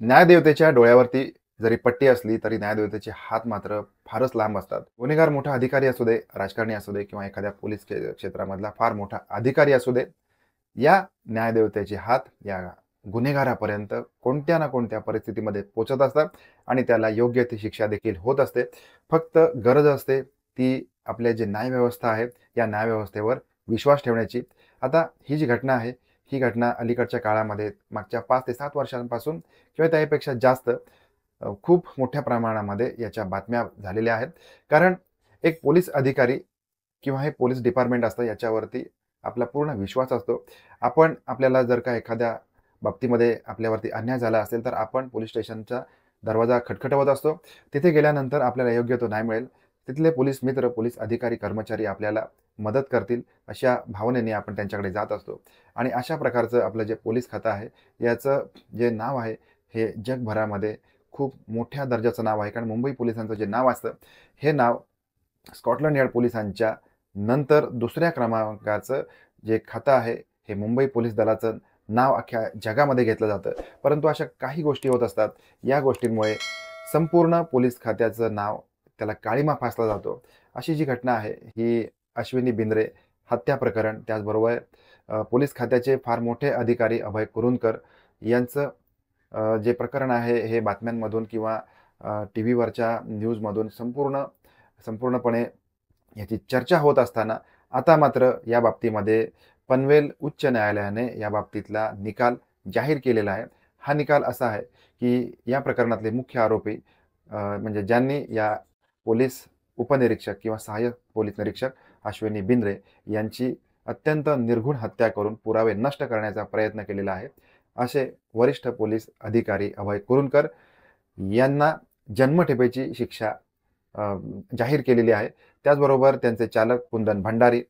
न्यायदेवतेच्या डोळ्यावरती जरी पट्टी असली तरी न्यायदेवतेचे हात मात्र फारच लांब असतात. गुन्हेगार मोठा अधिकारी असू दे, राजकारणी असू दे किंवा एखाद्या पोलीस क्षेत्रामधला फार मोठा अधिकारी असू दे, या न्यायदेवतेचे हात या गुन्हेगारापर्यंत कोणत्या ना कोणत्या परिस्थितीमध्ये पोहोचत असतात आणि त्याला योग्य ती शिक्षा देखील होत असते. फक्त गरज असते ती आपले जे न्यायव्यवस्था आहे, या न्यायव्यवस्थेवर विश्वास ठेवण्याची. आता ही जी घटना आहे, ही घटना अलीकडच्या काळामध्ये मागच्या 5 ते 7 वर्षांपासून किंवा त्यापेक्षा जास्त खूप मोठ्या प्रमाणामध्ये याच्या बातम्या झालेल्या आहेत. कारण एक पोलीस अधिकारी किंवा हे पोलीस डिपार्टमेंट असतं याच्यावरती आपला पूर्ण विश्वास असतो. आपल्याला जर का एखाद्या बाबतीमध्ये आपल्यावरती अन्याय झाला असेल, तर आपण पोलीस स्टेशनचा दरवाजा खटखटवत असतो. तिथे गेल्यानंतर आपल्याला योग्य तो न्याय मिळेल. तिथले पोलीस मित्र, पोलीस अधिकारी, कर्मचारी आपल्याला मदत करतील अशा भावनेने आपण त्यांच्याकडे जात असतो. आणि अशा प्रकारचं आपलं जे पोलीस खातं आहे, याचं जे नाव आहे, हे जगभरामध्ये खूप मोठ्या दर्जाचं नाव आहे. कारण मुंबई पोलिसांचं जे नाव असतं, हे नाव स्कॉटलंड यार्ड पोलिसांच्या नंतर दुसऱ्या क्रमांकाचं जे खातं आहे, हे मुंबई पोलीस दलाचं नाव अख्ख्या जगामध्ये घेतलं जातं. परंतु अशा काही गोष्टी होत असतात. या गोष्टींमुळे संपूर्ण पोलीस खात्याचं नाव त्याला काळिमा फासला जातो. अशी जी घटना आहे, ही अश्विनी बिंद्रे हत्या प्रकरण, त्याचबरोबर पोलीस खात्याचे फार मोठे अधिकारी अभय कुरुंदकर यांचं जे प्रकरण आहे, हे बातम्यांमधून किंवा टीव्हीवरच्या न्यूजमधून संपूर्णपणे याची चर्चा होत असताना, आता मात्र या बाबतीमध्ये पनवेल उच्च न्यायालयाने या बाबतीतला निकाल जाहीर केलेला आहे. हा निकाल असा आहे, की या प्रकरणातले मुख्य आरोपी म्हणजे ज्यांनी या पोलीस उपनिरीक्षक किंवा सहाय्यक पोलीस निरीक्षक अश्विनी बिंद्रे यांची अत्यंत निर्घृण हत्या करून पुरावे नष्ट करण्याचा प्रयत्न केलेला आहे. असे वरिष्ठ पोलीस अधिकारी अभय कुरुंदकर यांना जन्मठेपेची शिक्षा जाहीर केलेली आहे. त्याचबरोबर त्यांचे चालक कुंदन भंडारी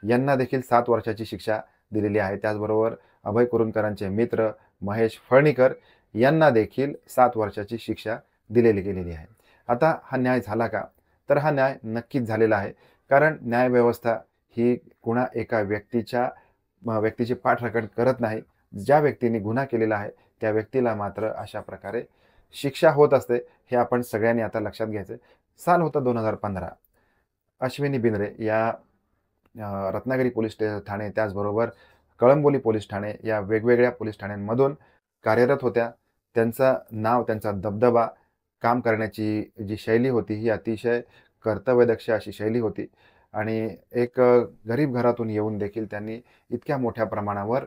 यांना देखील 7 वर्षाची शिक्षा दिलेली आहे. त्याचबरोबर अभय कुरुंदकरांचे मित्र महेश फळणीकर यांना देखील 7 वर्षाची शिक्षा दिलेली गेलेली आहे. आता हा न्याय झाला का? तर हा न्याय नक्कीच झालेला आहे. कारण न्यायव्यवस्था ही कुणा एका व्यक्तीची पाठराखण करत नाही. ज्या व्यक्तीने गुन्हा केलेला आहे, त्या व्यक्तीला मात्र अशा प्रकारे शिक्षा होत असते. हे आपण सगळ्यांनी आता लक्षात घ्यायचं. साल होतं 2015. अश्विनी बिंद्रे या रत्नागिरी पोलीस ठाणे, त्याचबरोबर कळंबोली पोलीस ठाणे या वेगवेगळ्या पोलीस ठाण्यांमधून कार्यरत होत्या. त्यांचं नाव, त्यांचा दबदबा, काम करण्याची जी शैली होती, ही अतिशय कर्तव्यदक्ष अशी शैली होती. आणि एक गरीब घरातून येऊन देखील त्यांनी इतक्या मोठ्या प्रमाणावर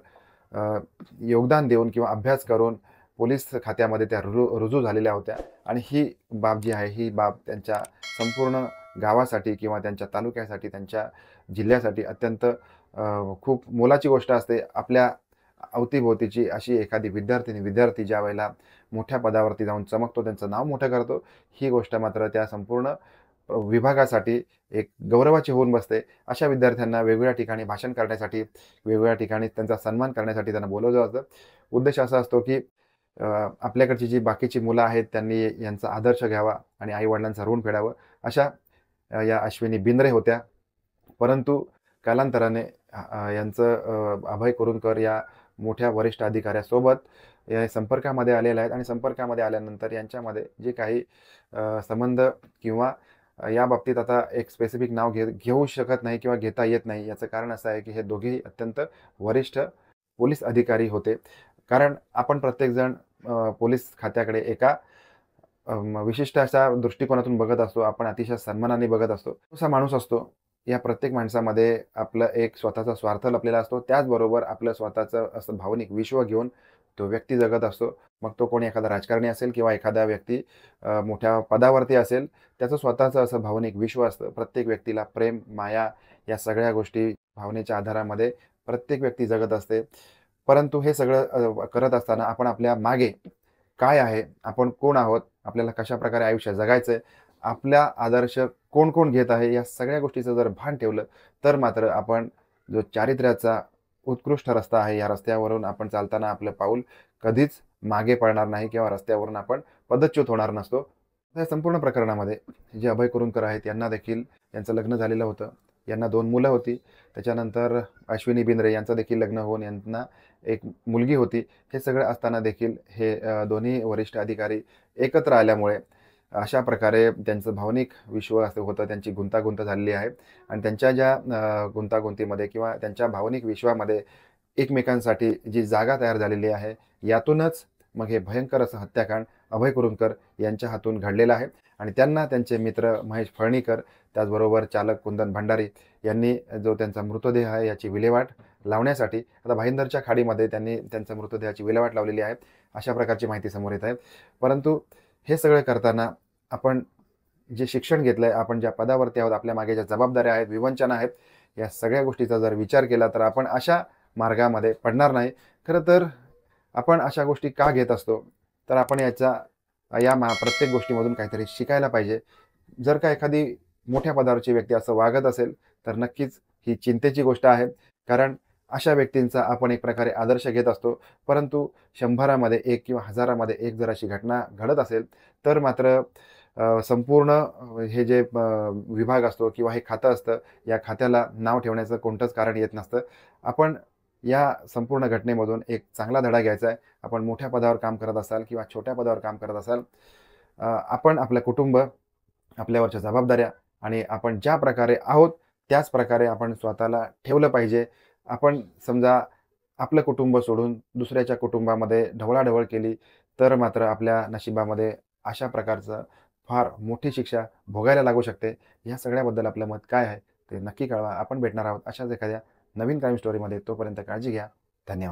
योगदान देऊन किंवा अभ्यास करून पोलीस खात्यामध्ये त्या रुजू झालेल्या होत्या. आणि ही बाब जी आहे, ही बाब त्यांच्या संपूर्ण गावासाठी किंवा त्यांच्या तालुक्यासाठी, त्यांच्या जिल्ह्यासाठी अत्यंत खूप मोलाची गोष्ट असते. आपल्या अवतीभोवतीची अशी एखादी विद्यार्थी ज्यावेळेला मोठ्या पदावरती जाऊन चमकतो, त्यांचं नाव मोठं करतो, ही गोष्ट मात्र त्या संपूर्ण विभागासाठी एक गौरवाची होऊन बसते. अशा विद्यार्थ्यांना वेगवेगळ्या ठिकाणी भाषण करण्यासाठी, वेगवेगळ्या ठिकाणी त्यांचा सन्मान करण्यासाठी त्यांना बोलावलं जातं. उद्देश असा असतो, की आपल्याकडची जी बाकीची मुलं आहेत, त्यांनी यांचा आदर्श घ्यावा आणि आई-वडिलांचं ऋण फेडावं. अशा या अश्विनी बिंद्रे होत्या. परंतु कालांतराने यांचं अभय कुरुंदकर या मोठ्या वरिष्ठ अधिकाऱ्यासोबत या संपर्कामध्ये आलेले आहेत. आणि संपर्कामध्ये आल्यानंतर यांच्यामध्ये जे काही संबंध किंवा या बाबतीत आता एक स्पेसिफिक नाव घेऊ शकत नाही किंवा घेता येत नाही. याचं कारण असं आहे, की हे दोघेही अत्यंत वरिष्ठ पोलीस अधिकारी होते. कारण आपण प्रत्येकजण पोलीस खात्याकडे एका विशिष्ट अशा दृष्टिकोनातून बघत असतो. आपण अतिशय सन्मानाने बघत असतो. असा माणूस असतो. या प्रत्येक माणसामध्ये आपलं एक स्वतःचा स्वार्थ लपलेला असतो. त्याचबरोबर आपलं स्वतःचं असं भावनिक विश्व घेऊन तो व्यक्ती जगत असतो. मग तो कोणी एखादा राजकारणी असेल किंवा एखादा व्यक्ती मोठ्या पदावरती असेल, त्याचं स्वतःचं असं भावनिक विश्व असतं. प्रत्येक व्यक्तीला प्रेम, माया या सगळ्या गोष्टी भावनेच्या आधारामध्ये प्रत्येक व्यक्ती जगत असते. परंतु हे सगळं करत असताना आपण आपल्या मागे काय आहे, आपण कोण आहोत, आपल्याला कशाप्रकारे आयुष्य जगायचं आहे, आपला आदर्श कोण घेत आहे, या सगळ्या गोष्टीचं जर भान ठेवलं, तर मात्र आपण जो चारित्र्याचा उत्कृष्ट रस्ता आहे, या रस्त्यावरून आपण चालताना आपलं पाऊल कधीच मागे पडणार नाही किंवा रस्त्यावरून आपण पदच्युत होणार नसतो. या संपूर्ण प्रकरणामध्ये जे अभय कुरुंदकर आहेत, यांना देखील यांचं लग्न झालेलं होतं. यांना 2 मुलं होती. त्याच्यानंतर अश्विनी बिंद्रे यांचं देखील लग्न होऊन यांना एक मुलगी होती. हे सगळं असताना देखील हे दोन्ही वरिष्ठ अधिकारी एकत्र आल्यामुळे अशा प्रकारे त्यांचं भावनिक विश्व असं होतं, त्यांची गुंतागुंत झालेली आहे आणि त्यांच्या ज्या गुंतागुंतीमध्ये किंवा त्यांच्या भावनिक विश्वामध्ये एकमेकांसाठी जी जागा तयार झालेली आहे, यातूनच मग हे भयंकर असं हत्याकांड अभय कुरुंदकर यांच्या हातून घडलेलं आहे आणि त्यांना त्यांचे मित्र महेश फळणीकर, त्याचबरोबर चालक कुंदन भंडारी यांनी जो त्यांचा मृतदेह आहे याची विल्हेवाट लावण्यासाठी आता भाईंदरच्या खाडीमध्ये त्यांनी त्यांच्या मृतदेहाची विल्हेवाट लावलेली आहे, अशा प्रकारची माहिती समोर येत आहे. परंतु हे सगळं करताना आपण जे शिक्षण घेतलंय, आपण ज्या पदावरती आहोत, आपल्या मागे ज्या जबाबदाऱ्या आहेत, विवंचना आहेत, या सगळ्या गोष्टीचा जर विचार केला तर आपण अशा मार्गामध्ये पडणार नाही. खरं तर आपण अशा गोष्टी का घेत असतो, तर आपण प्रत्येक गोष्टीमधून काहीतरी शिकायला पाहिजे. जर का एखादी मोठ्या पदावरची व्यक्ती असं वागत असेल, तर नक्कीच ही चिंतेची गोष्ट आहे. कारण अशा व्यक्तींचा आपण एक प्रकारे आदर्श घेत असतो. परंतु 100मध्ये 1 किंवा 1000मध्ये 1 जर अशी घटना घडत असेल, तर मात्र संपूर्ण हे जे विभाग असतो किंवा हे खातं असतं, या खात्याला नाव ठेवण्याचं कोणतंच कारण येत नसतं. आपण या संपूर्ण घटनेमधून एक चांगला धडा घ्यायचा आहे. आपण मोठ्या पदावर काम करत असाल किंवा छोट्या पदावर काम करत असाल, आपण आपलं कुटुंब, आपल्यावरच्या जबाबदाऱ्या आणि आपण ज्या प्रकारे आहोत, त्याच प्रकारे आपण स्वतःला ठेवलं पाहिजे. आपण समजा आपलं कुटुंब सोडून दुसऱ्याच्या कुटुंबामध्ये ढवळाढवळ केली, तर मात्र आपल्या नशिबामध्ये अशा प्रकारचं फार मोठी शिक्षा भोगायला लागू शकते. या सगळ्याबद्दल आपलं मत काय आहे, ते नक्की कळवा. आपण भेटणार आहोत अशाच एखाद्या नवीन क्राईम स्टोरीमध्ये. तोपर्यंत काळजी घ्या. धन्यवाद.